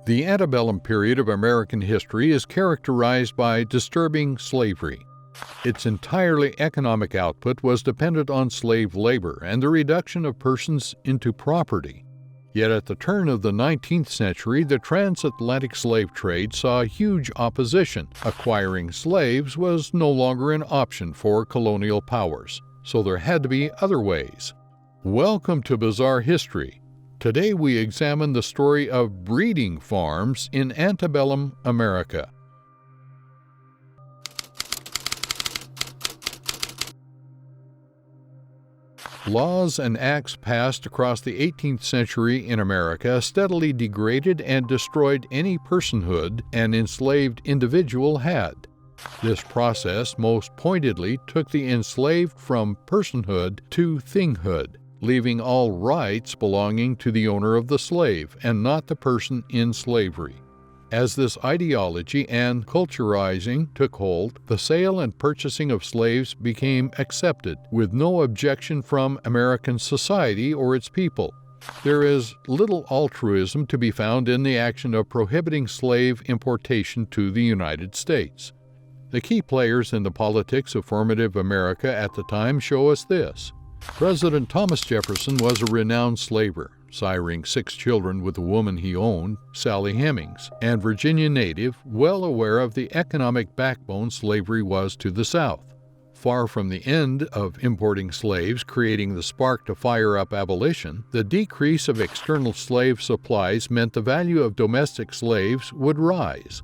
The antebellum period of American history is characterized by disturbing slavery. Its entirely economic output was dependent on slave labor and the reduction of persons into property. Yet at the turn of the 19th century, the transatlantic slave trade saw huge opposition. Acquiring slaves was no longer an option for colonial powers, so there had to be other ways. Welcome to Bizarre History. Today we examine the story of breeding farms in Antebellum America. Laws and acts passed across the 18th century in America steadily degraded and destroyed any personhood an enslaved individual had. This process most pointedly took the enslaved from personhood to thinghood, leaving all rights belonging to the owner of the slave and not the person in slavery. As this ideology and culturizing took hold, the sale and purchasing of slaves became accepted, with no objection from American society or its people. There is little altruism to be found in the action of prohibiting slave importation to the United States. The key players in the politics of formative America at the time show us this. President Thomas Jefferson was a renowned slaver, siring 6 children with the woman he owned, Sally Hemings, and Virginia native, well aware of the economic backbone slavery was to the South. Far from the end of importing slaves creating the spark to fire up abolition, the decrease of external slave supplies meant the value of domestic slaves would rise.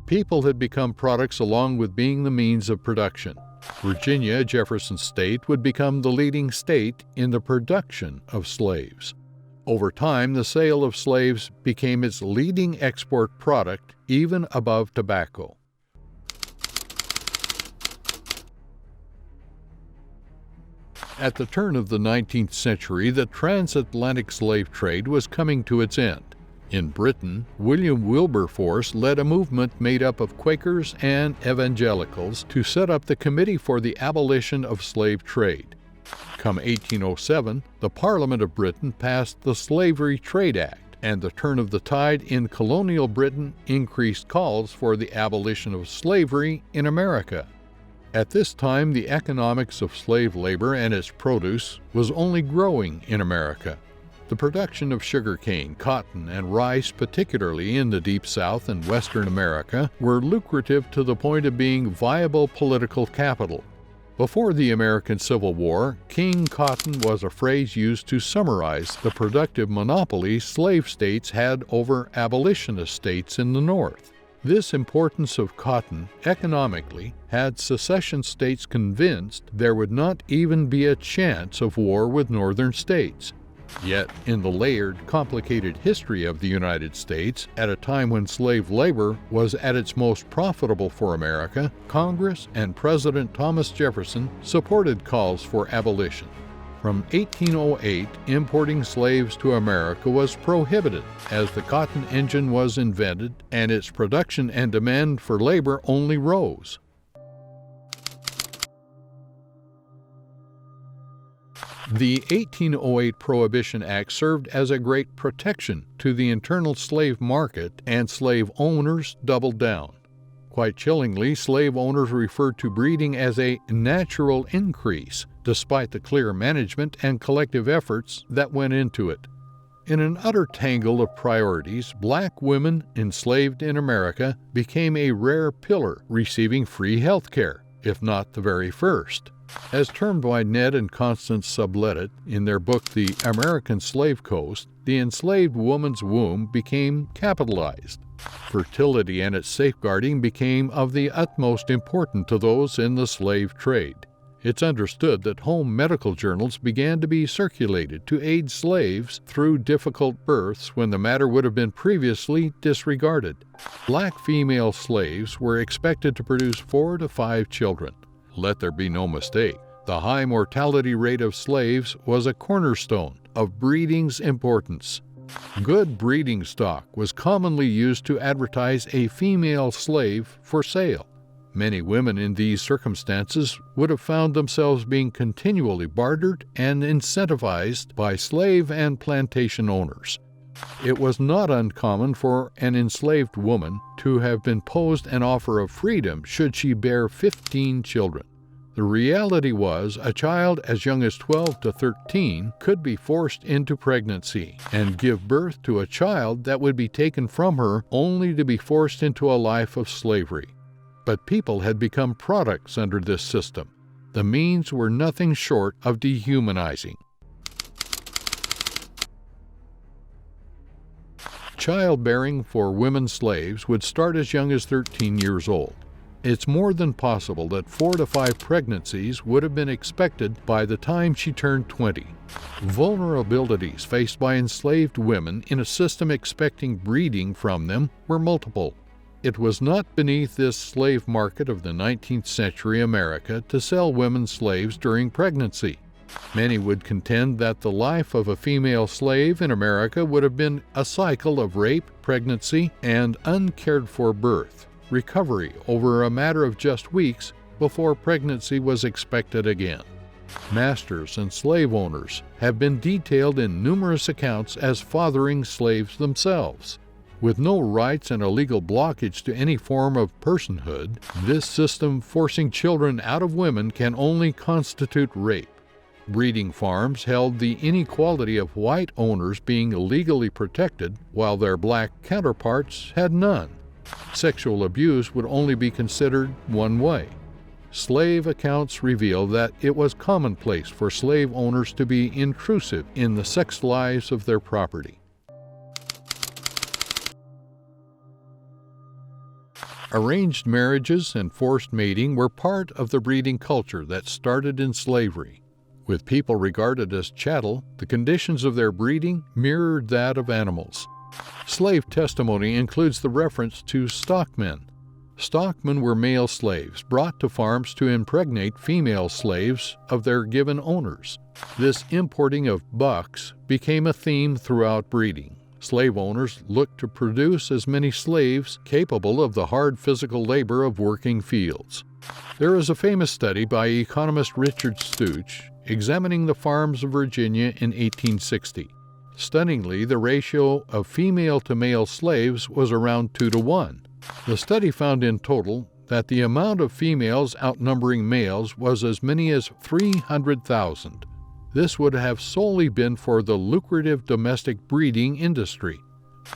People had become products along with being the means of production. Virginia, Jefferson's state, would become the leading state in the production of slaves. Over time, the sale of slaves became its leading export product, even above tobacco. At the turn of the 19th century, the transatlantic slave trade was coming to its end. In Britain, William Wilberforce led a movement made up of Quakers and evangelicals to set up the Committee for the Abolition of Slave Trade. Come 1807, the Parliament of Britain passed the Slavery Trade Act, and the turn of the tide in colonial Britain increased calls for the abolition of slavery in America. At this time, the economics of slave labor and its produce was only growing in America. The production of sugarcane, cotton, and rice, particularly in the Deep South and Western America, were lucrative to the point of being viable political capital. Before the American Civil War, King Cotton was a phrase used to summarize the productive monopoly slave states had over abolitionist states in the North. This importance of cotton economically had secession states convinced there would not even be a chance of war with northern states. Yet, in the layered, complicated history of the United States, at a time when slave labor was at its most profitable for America, Congress and President Thomas Jefferson supported calls for abolition. From 1808, importing slaves to America was prohibited as the cotton engine was invented and its production and demand for labor only rose. The 1808 Prohibition Act served as a great protection to the internal slave market, and slave owners doubled down. Quite chillingly, slave owners referred to breeding as a natural increase, despite the clear management and collective efforts that went into it. In an utter tangle of priorities, black women enslaved in America became a rare pillar, receiving free health care, if not the very first. As termed by Ned and Constance Sublettet in their book The American Slave Coast, the enslaved woman's womb became capitalized. Fertility and its safeguarding became of the utmost importance to those in the slave trade. It's understood that home medical journals began to be circulated to aid slaves through difficult births when the matter would have been previously disregarded. Black female slaves were expected to produce 4 to 5 children. Let there be no mistake, the high mortality rate of slaves was a cornerstone of breeding's importance. Good breeding stock was commonly used to advertise a female slave for sale. Many women in these circumstances would have found themselves being continually bartered and incentivized by slave and plantation owners. It was not uncommon for an enslaved woman to have been posed an offer of freedom should she bear 15 children. The reality was a child as young as 12 to 13 could be forced into pregnancy and give birth to a child that would be taken from her only to be forced into a life of slavery. But people had become products under this system. The means were nothing short of dehumanizing. Childbearing for women slaves would start as young as 13 years old. It's more than possible that 4 to 5 pregnancies would have been expected by the time she turned 20. Vulnerabilities faced by enslaved women in a system expecting breeding from them were multiple. It was not beneath this slave market of the 19th century America to sell women slaves during pregnancy. Many would contend that the life of a female slave in America would have been a cycle of rape, pregnancy, and uncared-for birth, recovery over a matter of just weeks before pregnancy was expected again. Masters and slave owners have been detailed in numerous accounts as fathering slaves themselves. With no rights and a legal blockage to any form of personhood, this system forcing children out of women can only constitute rape. Breeding farms held the inequality of white owners being legally protected, while their black counterparts had none. Sexual abuse would only be considered one way. Slave accounts reveal that it was commonplace for slave owners to be intrusive in the sex lives of their property. Arranged marriages and forced mating were part of the breeding culture that started in slavery. With people regarded as chattel, the conditions of their breeding mirrored that of animals. Slave testimony includes the reference to stockmen. Stockmen were male slaves brought to farms to impregnate female slaves of their given owners. This importing of bucks became a theme throughout breeding. Slave owners looked to produce as many slaves capable of the hard physical labor of working fields. There is a famous study by economist Richard Stooch examining the farms of Virginia in 1860. Stunningly, the ratio of female to male slaves was around 2 to 1. The study found in total that the amount of females outnumbering males was as many as 300,000. This would have solely been for the lucrative domestic breeding industry.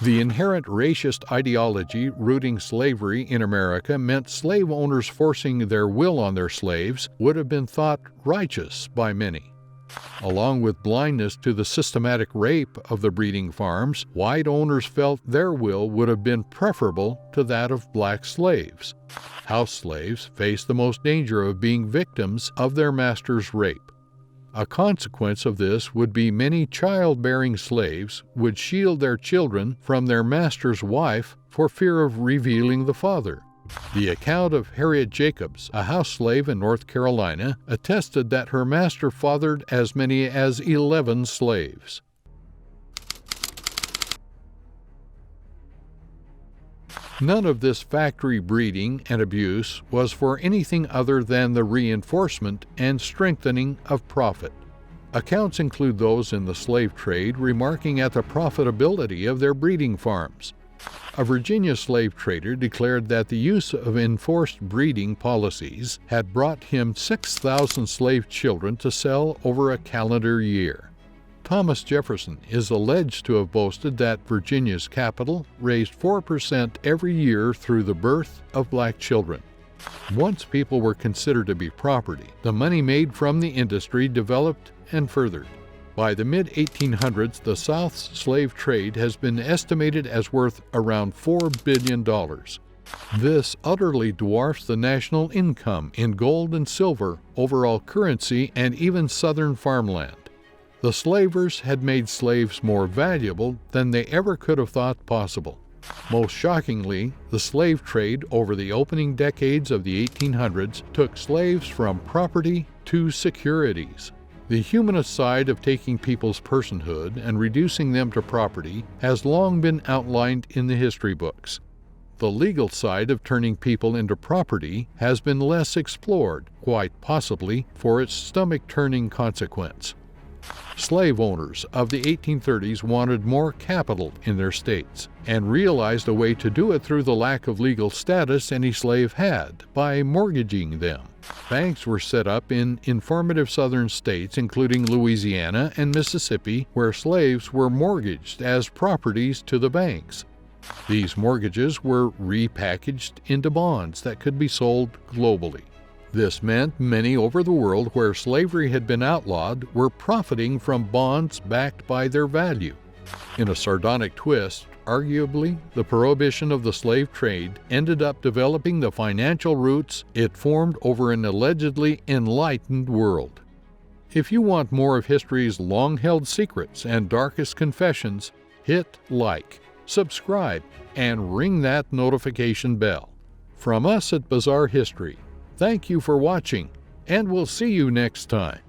The inherent racist ideology rooting slavery in America meant slave owners forcing their will on their slaves would have been thought righteous by many. Along with blindness to the systematic rape of the breeding farms, white owners felt their will would have been preferable to that of black slaves. House slaves faced the most danger of being victims of their master's rape. A consequence of this would be many childbearing slaves would shield their children from their master's wife for fear of revealing the father. The account of Harriet Jacobs, a house slave in North Carolina, attested that her master fathered as many as 11 slaves. None of this factory breeding and abuse was for anything other than the reinforcement and strengthening of profit. Accounts include those in the slave trade remarking at the profitability of their breeding farms. A Virginia slave trader declared that the use of enforced breeding policies had brought him 6,000 slave children to sell over a calendar year. Thomas Jefferson is alleged to have boasted that Virginia's capital raised 4% every year through the birth of black children. Once people were considered to be property, the money made from the industry developed and furthered. By the mid-1800s, the South's slave trade has been estimated as worth around $4 billion. This utterly dwarfs the national income in gold and silver, overall currency, and even southern farmland. The slavers had made slaves more valuable than they ever could have thought possible. Most shockingly, the slave trade over the opening decades of the 1800s took slaves from property to securities. The humanist side of taking people's personhood and reducing them to property has long been outlined in the history books. The legal side of turning people into property has been less explored, quite possibly for its stomach-turning consequence. Slave owners of the 1830s wanted more capital in their states and realized a way to do it through the lack of legal status any slave had, by mortgaging them. Banks were set up in informative southern states, including Louisiana and Mississippi, where slaves were mortgaged as properties to the banks. These mortgages were repackaged into bonds that could be sold globally. This meant many over the world where slavery had been outlawed were profiting from bonds backed by their value. In a sardonic twist, arguably, the prohibition of the slave trade ended up developing the financial roots it formed over an allegedly enlightened world. If you want more of history's long-held secrets and darkest confessions, hit like, subscribe, and ring that notification bell. From us at Bizarre History, thank you for watching, and we'll see you next time.